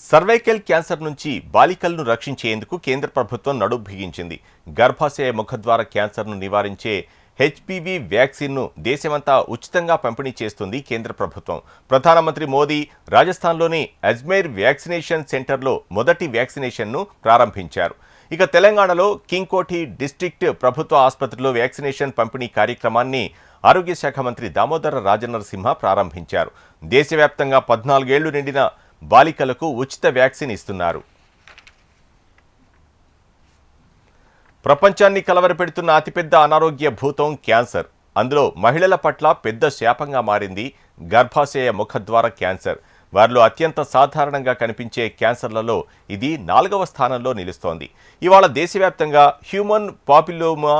Cervical cancer నుంచి బాలికలను రక్షించేందుకు కేంద్ర ప్రభుత్వం నడుం బిగించింది. గర్భాశయ ముఖద్వార క్యాన్సర్ను నివారించే హెచ్పివి వ్యాక్సిన్ను దేశమంతా ఉచితంగా పంపిణీ చేస్తుంది కేంద్ర ప్రభుత్వం. ప్రధానమంత్రి మోదీ రాజస్థాన్లోని అజ్మేర్ వ్యాక్సినేషన్ సెంటర్లో మొదటి వ్యాక్సినేషన్ను ప్రారంభించారు. ఇక తెలంగాణలో కింగ్కోఠి డిస్ట్రిక్ట్ ప్రభుత్వ ఆసుపత్రిలో వ్యాక్సినేషన్ పంపిణీ కార్యక్రమాన్ని ఆరోగ్య శాఖ మంత్రి దామోదర రాజనరసింహ ప్రారంభించారు. దేశవ్యాప్తంగా 14 ఏళ్లు నిండిన బాలికలకు ఉచిత వ్యాక్సిన్ ఇస్తున్నారు. ప్రపంచాన్ని కలవరపెడుతున్న అతిపెద్ద అనారోగ్య భూతం క్యాన్సర్. అందులో మహిళల పట్ల పెద్ద శాపంగా మారింది గర్భాశయ ముఖద్వార క్యాన్సర్. వారిలో అత్యంత సాధారణంగా కనిపించే క్యాన్సర్లలో ఇది 4వ స్థానంలో నిలుస్తోంది. ఇవాళ దేశవ్యాప్తంగా హ్యూమన్ పాపిల్లోమా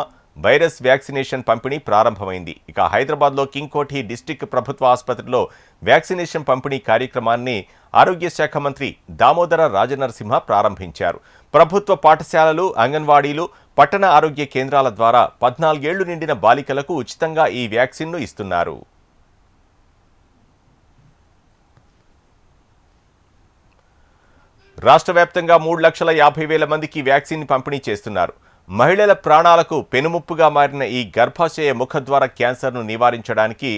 వైరస్ వ్యాక్సినేషన్ పంపిణీ ప్రారంభమైంది. ఇక హైదరాబాద్లో కింగ్కోఠి డిస్ట్రిక్ట్ ప్రభుత్వ ఆసుపత్రిలో వ్యాక్సినేషన్ పంపిణీ కార్యక్రమాన్ని ఆరోగ్య శాఖ మంత్రి దామోదర రాజనరసింహ ప్రారంభించారు. ప్రభుత్వ పాఠశాలలు, అంగన్వాడీలు, పట్టణ ఆరోగ్య కేంద్రాల ద్వారా 14 ఏళ్లు నిండిన బాలికలకు ఉచితంగా ఈ వ్యాక్సిన్ను ఇస్తున్నారు. రాష్ట్ర వ్యాప్తంగా 3,50,000 మందికి వ్యాక్సిన్ పంపిణీ చేస్తున్నారు. మహిళల ప్రాణాలకు పెనుముప్పుగా మారిన ఈ గర్భాశయ ముఖద్వార క్యాన్సర్ను నివారించడానికి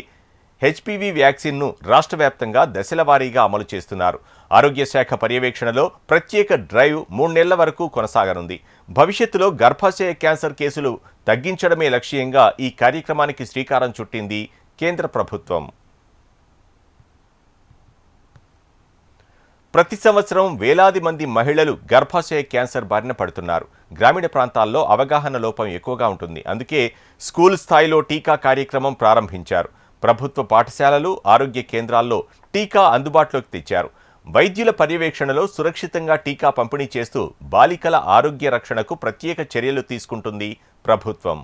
హెచ్పివి వ్యాక్సిన్ను రాష్ట్ర వ్యాప్తంగా దశల వారీగా అమలు చేస్తున్నారు. ఆరోగ్య శాఖ పర్యవేక్షణలో ప్రత్యేక డ్రైవ్ 3 నెలల వరకు కొనసాగనుంది. భవిష్యత్తులో గర్భాశయ క్యాన్సర్ కేసులు తగ్గించడమే లక్ష్యంగా ఈ కార్యక్రమానికి శ్రీకారం చుట్టింది కేంద్ర ప్రభుత్వం. ప్రతి సంవత్సరం వేలాది మంది మహిళలు గర్భాశయ క్యాన్సర్ బారిన పడుతున్నారు. గ్రామీణ ప్రాంతాల్లో అవగాహన లోపం ఎక్కువగా ఉంటుంది. అందుకే స్కూల్ స్థాయిలో టీకా కార్యక్రమం ప్రారంభించారు. ప్రభుత్వ పాఠశాలలు, ఆరోగ్య కేంద్రాల్లో టీకా అందుబాటులోకి తెచ్చారు. వైద్యుల పర్యవేక్షణలో సురక్షితంగా టీకా పంపిణీ చేస్తూ బాలికల ఆరోగ్య రక్షణకు ప్రత్యేక చర్యలు తీసుకుంటుంది ప్రభుత్వం.